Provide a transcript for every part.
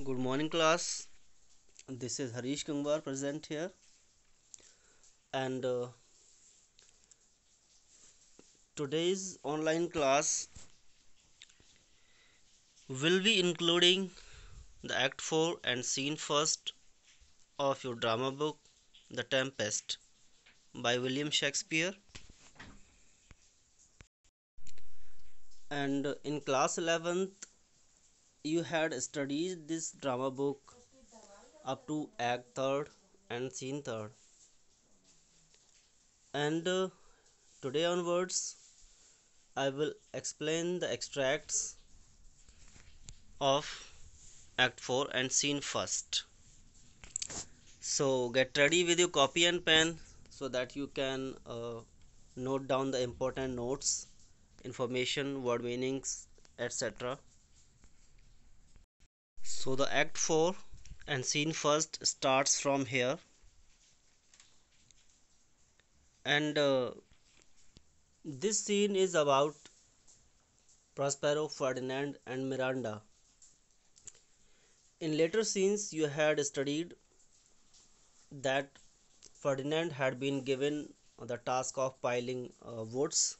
Good morning, class. This is Harish Kangwar present here, and today's online class will be including the Act 4 and Scene First of your drama book, The Tempest by William Shakespeare. And in class 11th, you had studied this drama book up to Act 3rd and Scene 3rd. And today onwards, I will explain the extracts of Act 4 and Scene First. So get ready with your copy and pen so that you can note down the important notes, information, word meanings, etc. So the Act 4 and Scene First starts from here, and this scene is about Prospero, Ferdinand and Miranda. In later scenes you had studied that Ferdinand had been given the task of piling woods,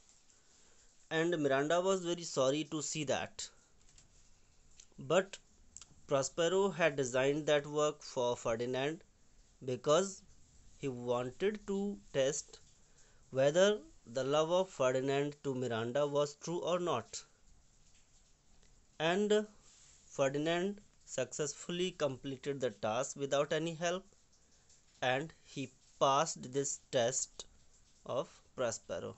and Miranda was very sorry to see that. But Prospero had designed that work for Ferdinand because he wanted to test whether the love of Ferdinand to Miranda was true or not. And Ferdinand successfully completed the task without any help, and he passed this test of Prospero.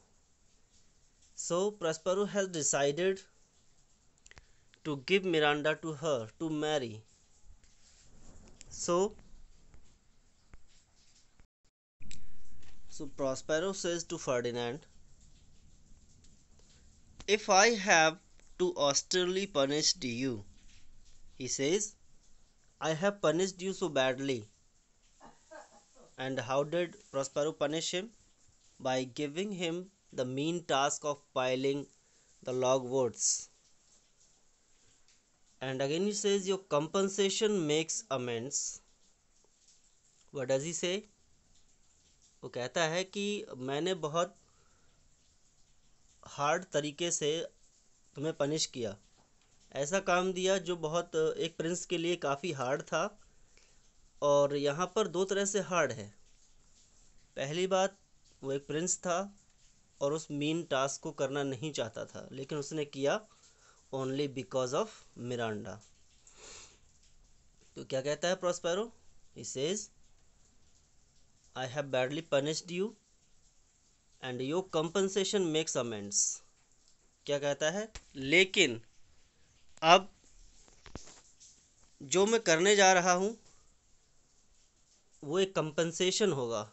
So Prospero has decided to give Miranda to her to marry. So Prospero says to Ferdinand, "If I have to austerely punish you," he says, "I have punished you so badly." And how did Prospero punish him? By giving him the mean task of piling the log woods. And again he says, "Your compensation makes amends." What does he say? वो कहता है कि मैंने बहुत hard तरीके से तुम्हें punish किया, ऐसा काम दिया जो बहुत एक प्रिंस के लिए काफ़ी हार्ड था। और यहाँ पर दो तरह से हार्ड है। पहली बात, वो एक प्रिंस था और उस मीन टास्क को करना नहीं चाहता था, लेकिन उसने किया ओनली बिकॉज ऑफ मिरांडा। तो क्या कहता है Prospero? He says, "I have badly punished you and your compensation makes amends." क्या कहता है? लेकिन अब जो मैं करने जा रहा हूँ वो एक कंपनसेशन होगा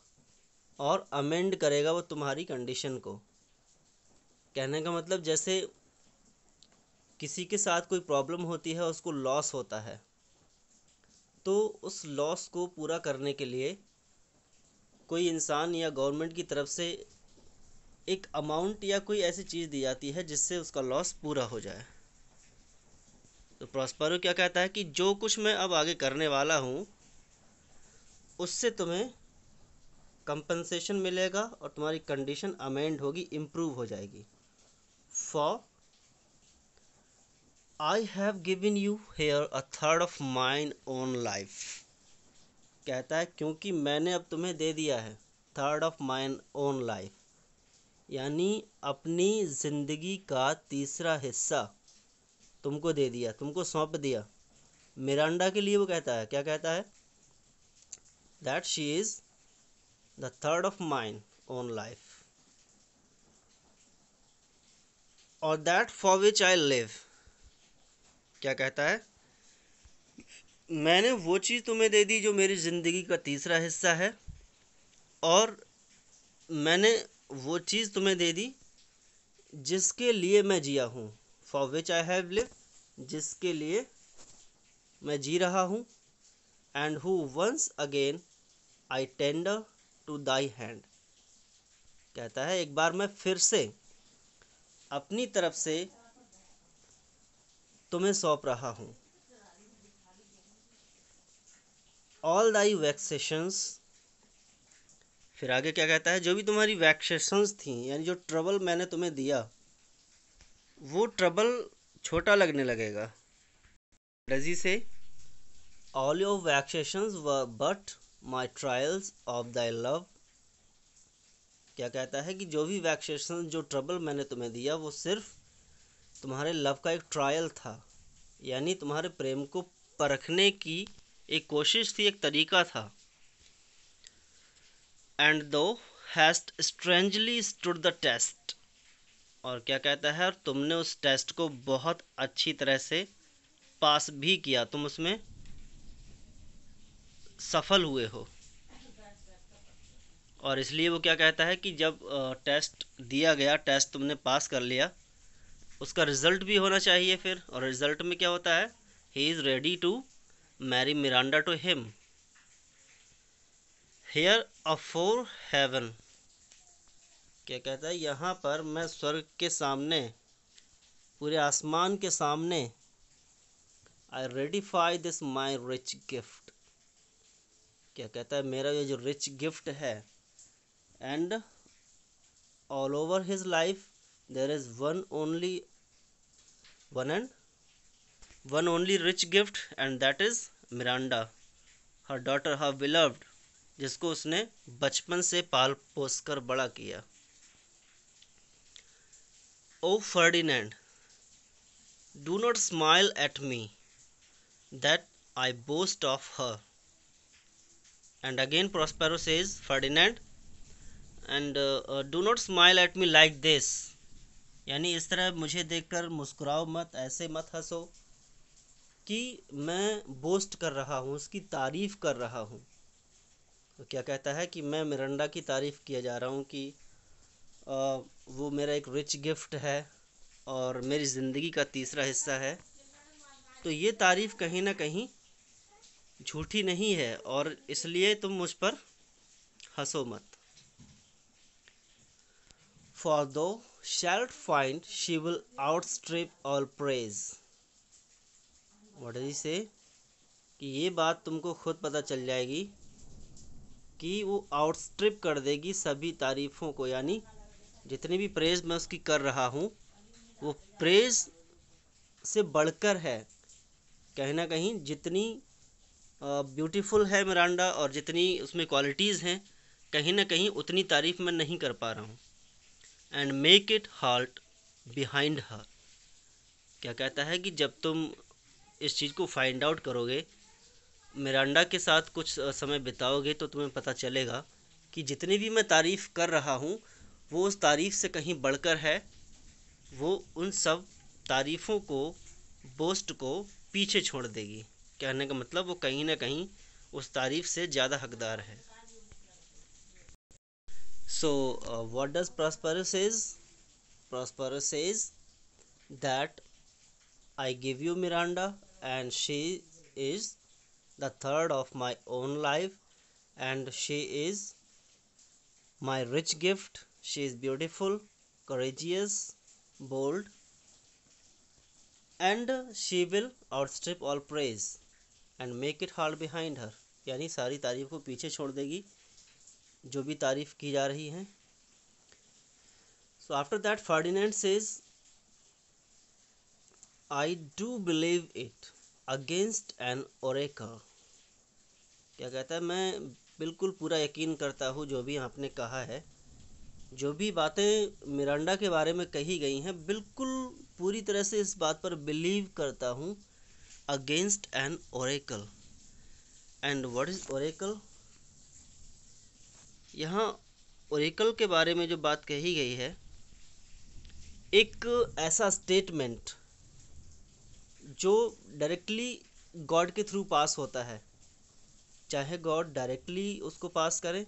और अमेंड करेगा वो तुम्हारी कंडीशन को। कहने का मतलब, जैसे किसी के साथ कोई प्रॉब्लम होती है, उसको लॉस होता है, तो उस लॉस को पूरा करने के लिए कोई इंसान या गवर्नमेंट की तरफ से एक अमाउंट या कोई ऐसी चीज़ दी जाती है जिससे उसका लॉस पूरा हो जाए। तो प्रॉस्पेरो क्या कहता है कि जो कुछ मैं अब आगे करने वाला हूँ उससे तुम्हें कंपनसेशन मिलेगा और तुम्हारी कंडीशन अमेंड होगी, इम्प्रूव हो जाएगी। For I have given you here a third of mine own life. कहता है क्योंकि मैंने अब तुम्हें दे दिया है third of mine own life, यानी अपनी ज़िंदगी का तीसरा हिस्सा तुमको दे दिया, तुमको सौंप दिया। मिरांडा के लिए वो कहता है, क्या कहता है? That she is the third of mine own life, और that for which I live. क्या कहता है? मैंने वो चीज़ तुम्हें दे दी जो मेरी ज़िंदगी का तीसरा हिस्सा है, और मैंने वो चीज़ तुम्हें दे दी जिसके लिए मैं जिया हूँ। For which I have live, जिसके लिए मैं जी रहा हूँ। And who once again I tender to thy hand. कहता है एक बार मैं फिर से अपनी तरफ से तुम्हें सौंप रहा हूँ। ऑल दाई वैक्सेशंस, फिर आगे क्या कहता है, जो भी तुम्हारी वैक्सेशंस थी यानी जो ट्रबल मैंने तुम्हें दिया वो ट्रबल छोटा लगने लगेगा। Does he say all your vexations were but my trials of thy love. क्या कहता है कि जो भी वैक्सेशन जो ट्रबल मैंने तुम्हें दिया वो सिर्फ तुम्हारे लव का एक ट्रायल था, यानी तुम्हारे प्रेम को परखने की एक कोशिश थी, एक तरीका था। And thou hast strangely stood the test, और क्या कहता है, और तुमने उस टेस्ट को बहुत अच्छी तरह से पास भी किया, तुम उसमें सफल हुए हो। और इसलिए वो क्या कहता है कि जब टेस्ट दिया गया, टेस्ट तुमने पास कर लिया, उसका रिजल्ट भी होना चाहिए फिर। और रिजल्ट में क्या होता है, he is ready to marry Miranda to him here afore heaven. क्या कहता है, यहाँ पर मैं स्वर्ग के सामने, पूरे आसमान के सामने, I ratify this my rich gift. क्या कहता है, मेरा ये जो रिच गिफ्ट है, and all over his life there is one only rich gift, and that is Miranda her daughter, her beloved, जिसको उसने बचपन से पाल पोस कर बड़ा किया। O Ferdinand, do not smile at me that I boast of her. And again Prospero says Ferdinand, and do not smile at me like this, यानी इस तरह मुझे देखकर मुस्कुराओ मत, ऐसे मत हंसो कि मैं बोस्ट कर रहा हूँ, उसकी तारीफ़ कर रहा हूँ। तो क्या कहता है कि मैं मिरांडा की तारीफ़ किया जा रहा हूँ कि वो मेरा एक रिच गिफ्ट है और मेरी ज़िंदगी का तीसरा हिस्सा है। तो ये तारीफ़ कहीं ना कहीं झूठी नहीं है, और इसलिए तुम मुझ पर हंसो मत। For thou shalt find she will outstrip all praise. What does he say? कि ये बात तुमको खुद पता चल जाएगी कि वो आउटस्ट्रिप कर देगी सभी तारीफ़ों को, यानी जितनी भी प्रेज़ मैं उसकी कर रहा हूँ वो प्रेज़ से बढ़कर है। कहीं ना कहीं जितनी ब्यूटीफुल है मिरांडा और जितनी उसमें क्वालिटीज़ हैं, कहीं ना कहीं उतनी तारीफ़ मैं नहीं कर पा रहा हूँ। And make it halt behind her. क्या कहता है कि जब तुम इस चीज़ को फाइंड आउट करोगे, मिरांडा के साथ कुछ समय बिताओगे, तो तुम्हें पता चलेगा कि जितनी भी मैं तारीफ़ कर रहा हूँ वो उस तारीफ़ से कहीं बढ़कर है। वो उन सब तारीफ़ों को, बोस्ट को पीछे छोड़ देगी। कहने का मतलब वो कहीं ना कहीं उस तारीफ़ से ज़्यादा हकदार है। So, what does Prospero says? Prospero says that I give you Miranda, and she is the third of my own life, and she is my rich gift. She is beautiful, courageous, bold, and she will outstrip all praise and make it hard behind her. यानी सारी तारीफ को पीछे छोड़ देगी जो भी तारीफ की जा रही है। So after that Ferdinand says, I do believe it against an oracle. क्या कहता है, मैं बिल्कुल पूरा यकीन करता हूँ जो भी आपने कहा है, जो भी बातें मिरांडा के बारे में कही गई हैं, बिल्कुल पूरी तरह से इस बात पर बिलीव करता हूँ। Against an Oracle. And what is Oracle? यहाँ ओरेकल के बारे में जो बात कही गई है, एक ऐसा स्टेटमेंट जो डायरेक्टली गॉड के थ्रू पास होता है, चाहे गॉड डायरेक्टली उसको पास करें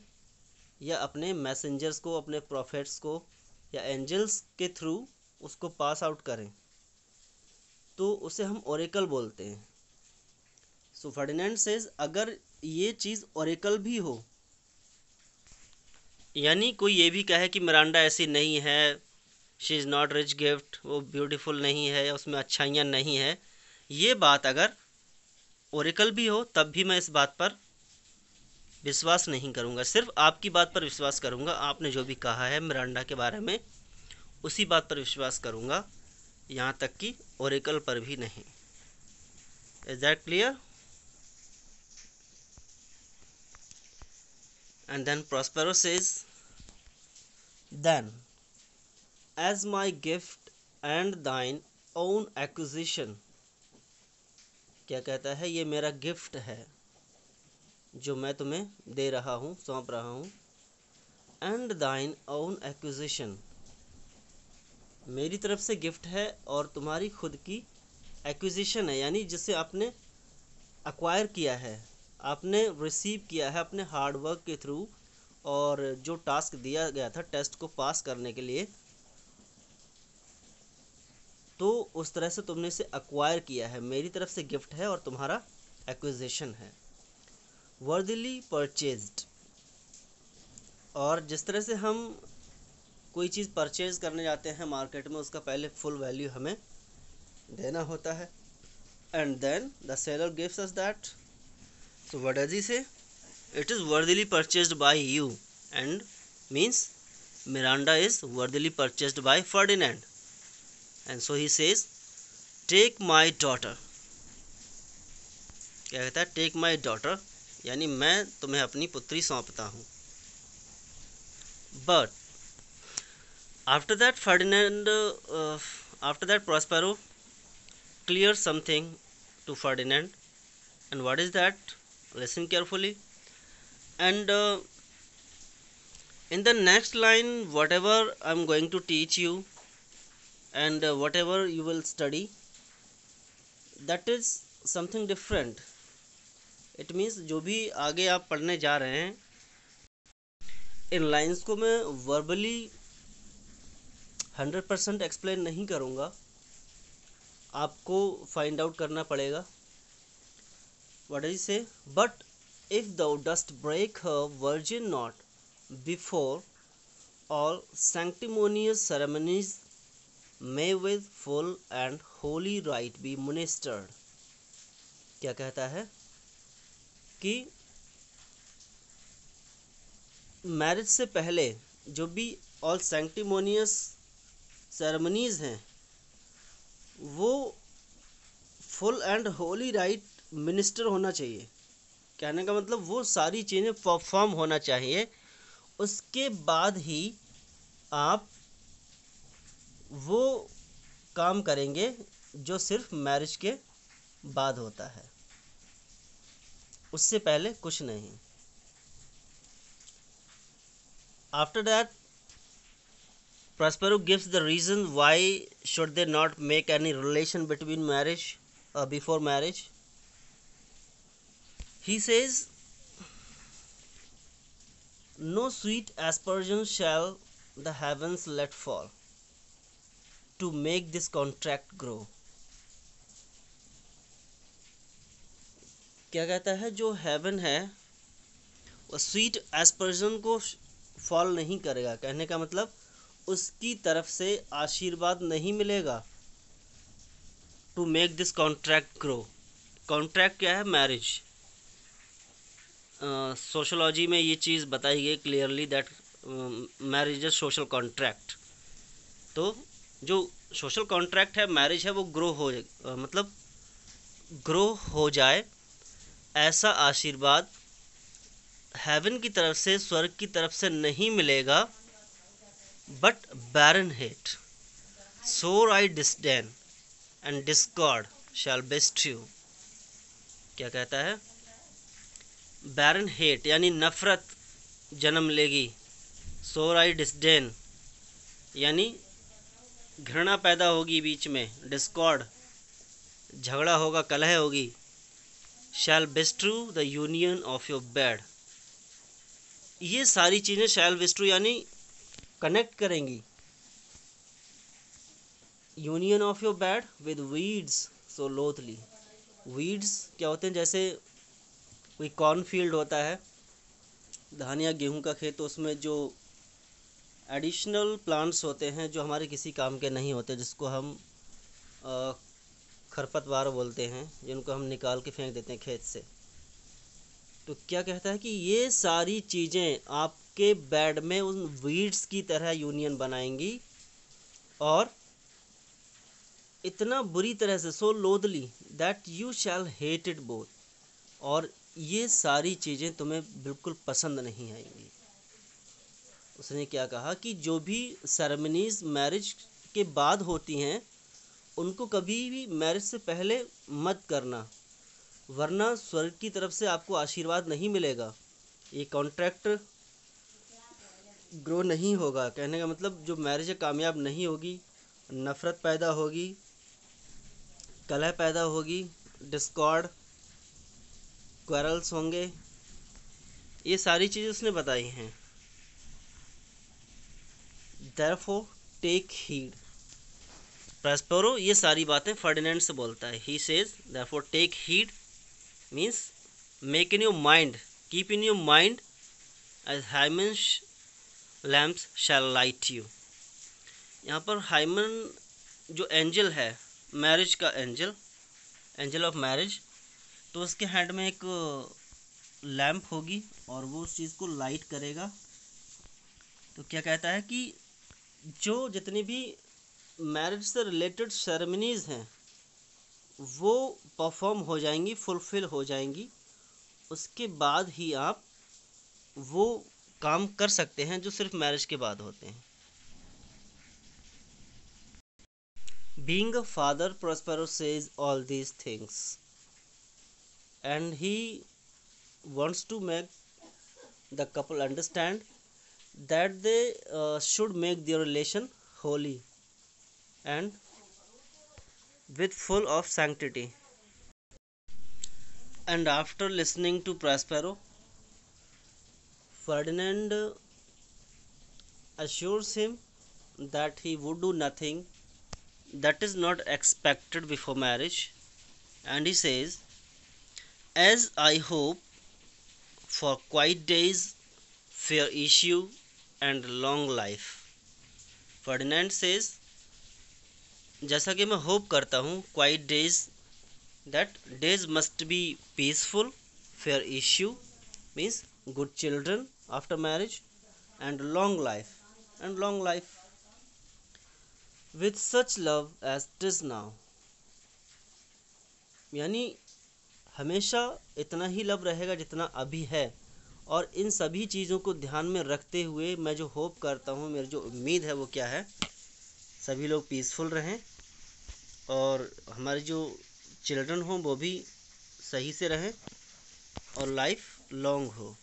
या अपने मैसेंजर्स को, अपने प्रॉफिट्स को या एंजल्स के थ्रू उसको पास आउट करें, तो उसे हम ओरेकल बोलते हैं। सो फर्डिनेंड सेज, अगर ये चीज़ ओरेकल भी हो, यानी कोई ये भी कहे कि मिरांडा ऐसी नहीं है, she is not rich gift, वो ब्यूटीफुल नहीं है या उसमें अच्छाइयाँ नहीं है, ये बात अगर ओरेकल भी हो तब भी मैं इस बात पर विश्वास नहीं करूँगा, सिर्फ आपकी बात पर विश्वास करूँगा। आपने जो भी कहा है मिरांडा के बारे में उसी बात पर विश्वास करूँगा, यहाँ तक कि ओरेकल पर भी नहीं। Is that clear? And then Prospero says, then as my gift and thine own acquisition. क्या कहता है? ये मेरा गिफ्ट है जो मैं तुम्हें दे रहा हूँ, सौंप रहा हूँ। एंड दाइन ओन एक्विजिशन, मेरी तरफ से गिफ्ट है और तुम्हारी खुद की एक्विजिशन है, यानी जिसे आपने अक्वायर किया है, आपने रिसीव किया है अपने हार्ड वर्क के थ्रू, और जो टास्क दिया गया था टेस्ट को पास करने के लिए, तो उस तरह से तुमने इसे अक्वायर किया है। मेरी तरफ से गिफ्ट है और तुम्हारा एक्विजिशन है। वर्दिली परचेज्ड, और जिस तरह से हम कोई चीज़ परचेज करने जाते हैं मार्केट में, उसका पहले फुल वैल्यू हमें देना होता है। And then the seller gives us that, so what does he say? It is worthily purchased by you, and means Miranda is worthily purchased by Ferdinand. And so he says, take my daughter. क्या कहता है? Take my daughter, यानी मैं तुम्हें अपनी पुत्री सौंपता हूँ। But after that Ferdinand, after that Prospero clear something to Ferdinand, and what is that? Listen carefully. And in the next line, whatever I'm going to teach you and whatever you will study, that is something different. It means जो भी आगे आप पढ़ने जा रहे हैं, इन lines को मैं वर्बली 100% एक्सप्लेन नहीं करूँगा, आपको फाइंड आउट करना पड़ेगा। What does he say? But if thou dost break her virgin knot before all sanctimonious ceremonies, may with full and holy rite be ministered. क्या कहता है कि मैरिज से पहले जो भी ऑल सैंक्टिमोनियस सेरेमनीज हैं, वो full and Holi right minister होना चाहिए। कहने का मतलब वो सारी चीज़ें परफॉर्म होना चाहिए, उसके बाद ही आप वो काम करेंगे जो सिर्फ मैरिज के बाद होता है, उससे पहले कुछ नहीं। After that Prospero gives the reason why should they not make any relation between marriage before marriage. He says, no sweet aspersion shall the heavens let fall to make this contract grow. क्या कहता है? जो haven है वो sweet एस्पर्जन को fall नहीं करेगा। कहने का मतलब उसकी तरफ से आशीर्वाद नहीं मिलेगा। To make this contract grow, contract क्या है? मैरिज। सोशोलॉजी में ये चीज़ बताई गई clearly that marriage is social contract. तो जो सोशल कॉन्ट्रैक्ट है मैरिज है, वो ग्रो हो मतलब ग्रो हो जाए, ऐसा आशीर्वाद हेवन की तरफ से, स्वर्ग की तरफ से नहीं मिलेगा। But barren hate, sore I disdain, and discord shall bestrue. क्या कहता है? barren hate यानी नफरत जन्म लेगी, sore I disdain यानी घृणा पैदा होगी बीच में, discord झगड़ा होगा, कलह होगी, shall bestrue the union of your bed. ये सारी चीज़ें shall bestrue यानी कनेक्ट करेंगी union of your bed with weeds so loathly. Weeds क्या होते हैं? जैसे कोई कॉर्न फील्ड होता है, धान या गेहूं का खेत, तो उसमें जो एडिशनल प्लांट्स होते हैं जो हमारे किसी काम के नहीं होते, जिसको हम खरपतवार बोलते हैं, जिनको हम निकाल के फेंक देते हैं खेत से, तो क्या कहता है कि ये सारी चीज़ें आपके बेड में उन वीड्स की तरह यूनियन बनाएंगी और इतना बुरी तरह से, so loathly that you shall hate it both, और ये सारी चीज़ें तुम्हें बिल्कुल पसंद नहीं आएंगी। उसने क्या कहा कि जो भी सेरेमनीज मैरिज के बाद होती हैं उनको कभी भी मैरिज से पहले मत करना, वरना स्वर्ग की तरफ से आपको आशीर्वाद नहीं मिलेगा, ये कॉन्ट्रैक्ट ग्रो नहीं होगा। कहने का मतलब जो मैरिज कामयाब नहीं होगी, नफ़रत पैदा होगी, कलह पैदा होगी, डिस्कॉर्ड, क्वारल्स होंगे, ये सारी चीज़ें उसने बताई हैं। देयरफॉर टेक हीड, प्रॉस्पेरो ये सारी बातें फर्डिनेंड से बोलता है। He says therefore take heed means make in your mind, keep in your mind as Hymen lamps shall light you. यहाँ पर हाइमन जो एंजल है, मैरिज का एंजल, एंजल ऑफ मैरिज, तो उसके हैंड में एक लैम्प होगी और वो उस चीज़ को लाइट करेगा। तो क्या कहता है कि जो जितनी भी मैरिज से रिलेटेड सेरेमनीज़ हैं वो परफॉर्म हो जाएंगी, फुलफ़िल हो जाएंगी, उसके बाद ही आप वो काम कर सकते हैं जो सिर्फ मैरिज के बाद होते हैं। Being a father, Prospero says all these things and he wants to make the couple understand that they should make their relation holy and with full of sanctity. And after listening to Prospero, Ferdinand assures him that he would do nothing that is not expected before marriage, and he says, as I hope for quiet days, fair issue and long life. Ferdinand says, जैसा कि मैं hope करता हूँ, quiet days, that days must be peaceful, fair issue means good children after marriage, and long life with such love as it is now. यानी हमेशा इतना ही love रहेगा जितना अभी है, और इन सभी चीज़ों को ध्यान में रखते हुए मैं जो होप करता हूँ, मेरी जो उम्मीद है वो क्या है, सभी लोग पीसफुल रहें और हमारे जो चिल्ड्रन हों वो भी सही से रहें और लाइफ लॉन्ग हो।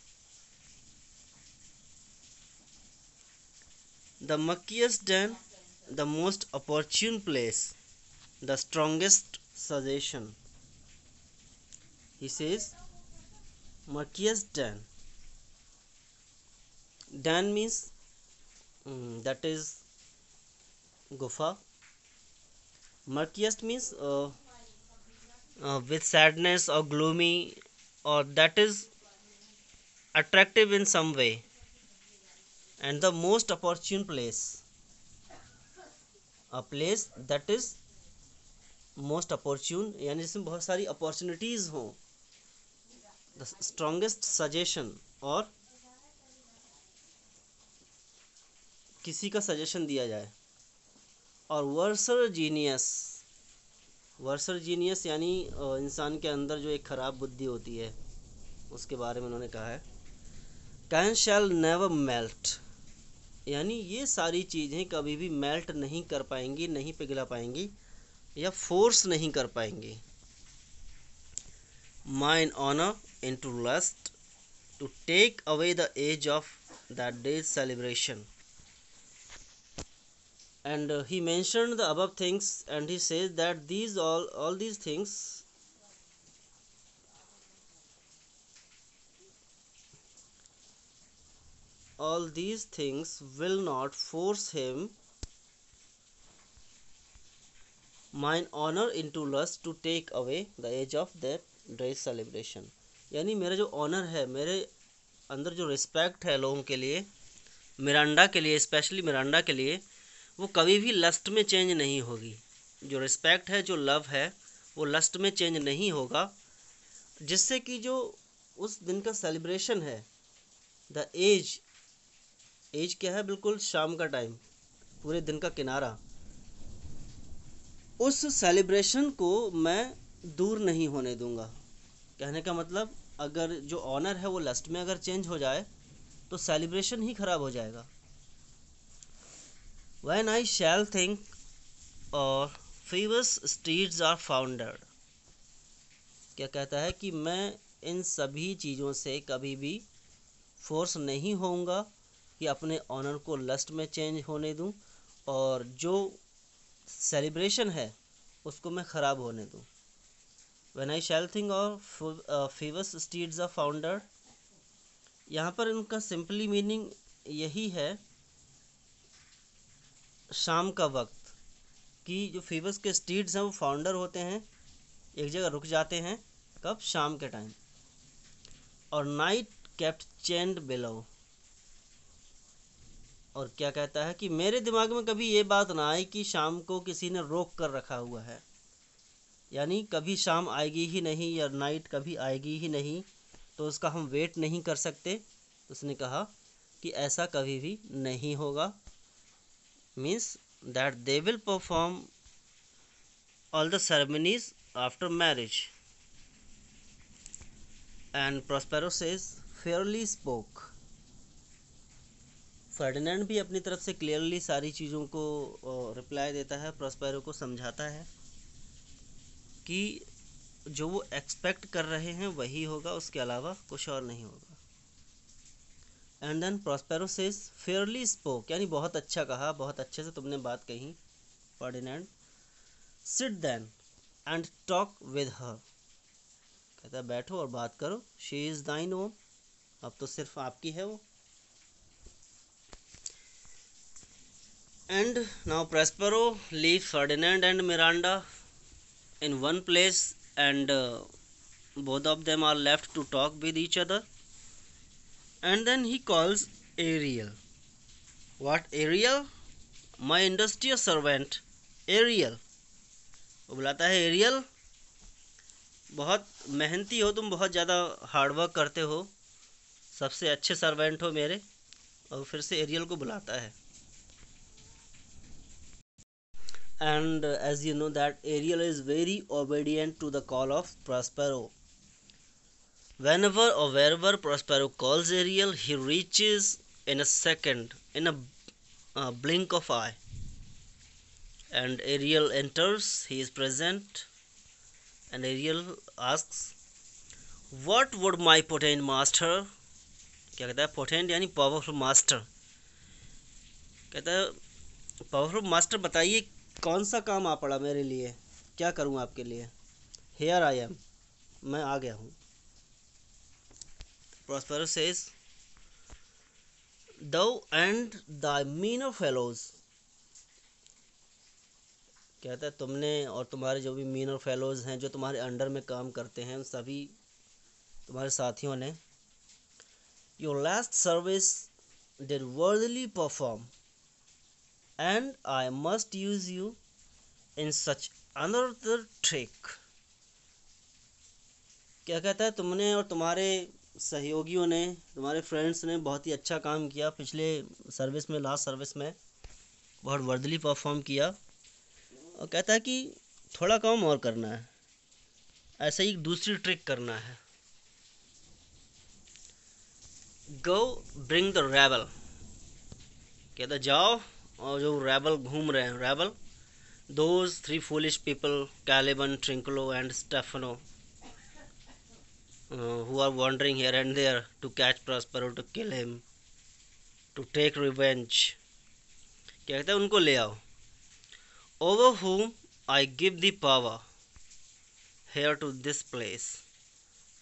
The murkiest den, the most opportune place, the strongest suggestion. He says, Marquis Dan. Dan means that is Gufa. Murkiest means with sadness or gloomy, or that is attractive in some way. And the most opportune place, a place that is most opportune, यानी जिसमें बहुत सारी opportunities हों, the strongest suggestion, और किसी का suggestion दिया जाए, और वर्सर जीनियस यानी इंसान के अंदर जो एक ख़राब बुद्धि होती है उसके बारे में उन्होंने कहा है। कैन शैल नेवर मेल्ट, यानी ये सारी चीज़ें कभी भी मेल्ट नहीं कर पाएंगी, नहीं पिघला पाएंगी या फोर्स नहीं कर पाएंगी। Mine honour into lust to take away the edge of that day's celebration. And he mentioned the above things, and he says that all these things will not force him mine honor into lust to take away the age of that day's celebration. यानी मेरा जो honour है, मेरे अंदर जो respect है लोगों के लिए, मिरांडा के लिए, स्पेशली मिरांडा के लिए, वो कभी भी लस्ट में चेंज नहीं होगी। जो रिस्पेक्ट है, जो लव है, वो लस्ट में चेंज नहीं होगा, जिससे कि जो उस दिन का सेलिब्रेशन है। द एज, एज क्या है, बिल्कुल शाम का टाइम, पूरे दिन का किनारा, उस सेलिब्रेशन को मैं दूर नहीं होने दूंगा। कहने का मतलब अगर जो ऑनर है वो लस्ट में अगर चेंज हो जाए तो सेलिब्रेशन ही खराब हो जाएगा। When I shall think or famous streets are founded, क्या कहता है कि मैं इन सभी चीज़ों से कभी भी फोर्स नहीं होऊंगा कि अपने ऑनर को लस्ट में चेंज होने दूं और जो सेलिब्रेशन है उसको मैं ख़राब होने दूं। When I shall think or famous streets are founded, यहाँ पर इनका सिंपली मीनिंग यही है, शाम का वक्त, कि जो फेमस के स्ट्रीट्स हैं वो फाउंडर होते हैं, एक जगह रुक जाते हैं, कब, शाम के टाइम। और नाइट केप्ट चेंड बिलो, और क्या कहता है कि मेरे दिमाग में कभी ये बात ना आए कि शाम को किसी ने रोक कर रखा हुआ है, यानी कभी शाम आएगी ही नहीं या नाइट कभी आएगी ही नहीं, तो उसका हम वेट नहीं कर सकते। उसने कहा कि ऐसा कभी भी नहीं होगा, means that they will perform all the ceremonies after marriage. And Prospero says fairly spoke. Ferdinand भी अपनी तरफ से क्लियरली सारी चीज़ों को रिप्लाई देता है, प्रॉस्पेरो को समझाता है कि जो वो एक्सपेक्ट कर रहे हैं वही होगा, उसके अलावा कुछ और नहीं होगा। And then Prospero says fairly spoke, यानी बहुत अच्छा कहा, बहुत अच्छे से तुमने बात कही Ferdinand. Sit then and talk with her, कहता है बैठो और बात करो, शी इज़ दाइन ओन, अब तो सिर्फ आपकी है वो। And now Prospero leave Ferdinand and Miranda in one place and both of them are left to talk with each other. And then he calls Ariel. What Ariel? My industrious servant Ariel. वो बुलाता है aerial, बहुत मेहनती हो तुम, बहुत ज़्यादा hard work करते हो, सबसे अच्छे सर्वेंट हो मेरे, और फिर से एरियल को बुलाता है। And as you know that Ariel is very obedient to the call of Prospero. Whenever or wherever Prospero calls Ariel, he reaches in a second, in a blink of eye. And Ariel enters, he is present, and Ariel asks, What would my potent master, क्या कहता है, potent यानी powerful master, कहता है powerful master बताइए कौन सा काम आ पड़ा मेरे लिए, क्या करूं आपके लिए। Here I am, मैं आ गया हूं। Prospero says, Thou and thy meaner fellows, कहता है तुमने और तुम्हारे जो भी मीनर फेलोज़ हैं, जो तुम्हारे अंडर में काम करते हैं, सभी तुम्हारे साथियों ने, your last service did worthily perform and I must use you in such another trick. क्या कहता है, तुमने और तुम्हारे सहयोगियों ने, तुम्हारे फ्रेंड्स ने बहुत ही अच्छा काम किया पिछले सर्विस में, लास्ट सर्विस में बहुत वर्दली परफॉर्म किया, और कहता है कि थोड़ा काम और करना है, ऐसे ही दूसरी ट्रिक करना है। गो ब्रिंग द रेबल, कहता जाओ और जो रेबल घूम रहे हैं, rebel, those 3 foolish people, Caliban, Trinculo and Stephano, who are wandering here and there to catch Prospero, to kill him, to take revenge, क्या कहता है उनको ले आओ। Over whom I give the power, here to this place,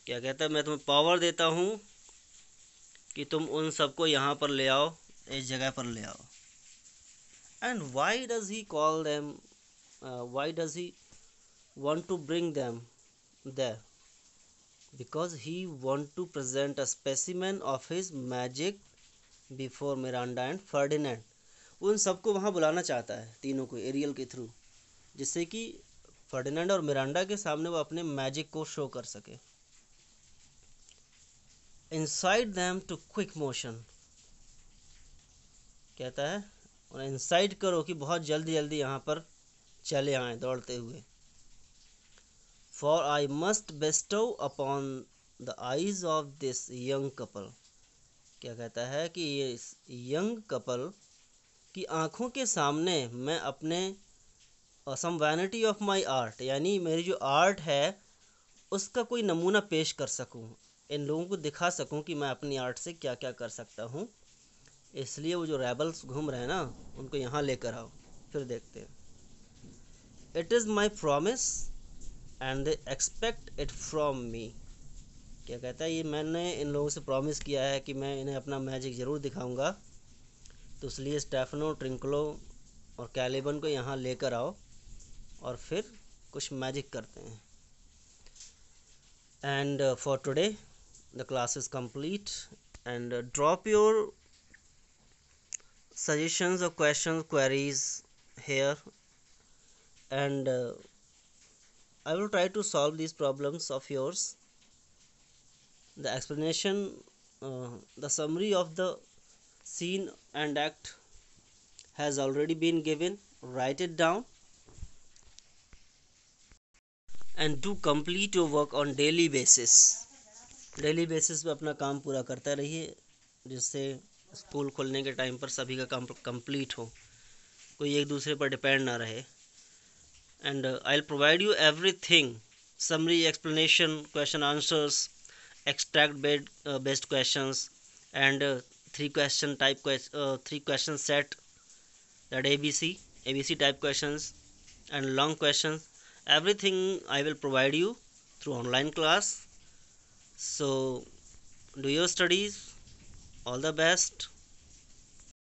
क्या कहता है मैं तुम्हें पावर देता हूँ कि तुम उन सबको यहाँ पर ले आओ, इस जगह पर ले आओ। And why does he call them, why does he want to bring them there? Because he want to present a specimen of his magic before Miranda and Ferdinand. उन सबको वहाँ बुलाना चाहता है, तीनों को, एरियल के थ्रू, जिससे कि फर्डिनेंड और मिरांडा के सामने वो अपने मैजिक को शो कर सके। incite them to quick motion, कहता है उन्हें इंसाइट करो कि बहुत जल्दी जल्दी यहाँ पर चले आएँ दौड़ते हुए। For I must bestow upon the eyes of this young couple, क्या कहता है कि ये यंग कपल की आँखों के सामने मैं अपने सम वैनिटी ऑफ माई आर्ट, यानी मेरी जो आर्ट है उसका कोई नमूना पेश कर सकूं, इन लोगों को दिखा सकूं कि मैं अपनी आर्ट से क्या क्या कर सकता हूं। इसलिए वो जो रेबल्स घूम रहे हैं ना, उनको यहाँ लेकर आओ, फिर देखते हैं। It is my promise and they expect it from me, क्या कहता है, ये मैंने इन लोगों से प्रॉमिस किया है कि मैं इन्हें अपना मैजिक ज़रूर दिखाऊंगा, तो इसलिए स्टेफनो, ट्रिंकलो और कैलिबन को यहाँ लेकर आओ और फिर कुछ मैजिक करते हैं। And for today the class is complete, and drop your suggestions or questions, queries here, and I will try to solve these problems of yours. The explanation, the summary of the scene and act has already been given. Write it down and do complete your work on daily basis. Daily basis पे अपना काम पूरा करते रहिए, जिससे school खुलने के time पर सभी का काम कंप्लीट हो, कोई एक दूसरे पर डिपेंड ना रहे। And I will provide you everything, summary, explanation, question answers, extract based questions, and three question set, that ABC type questions and long questions. Everything I will provide you through online class. So do your studies. All the best.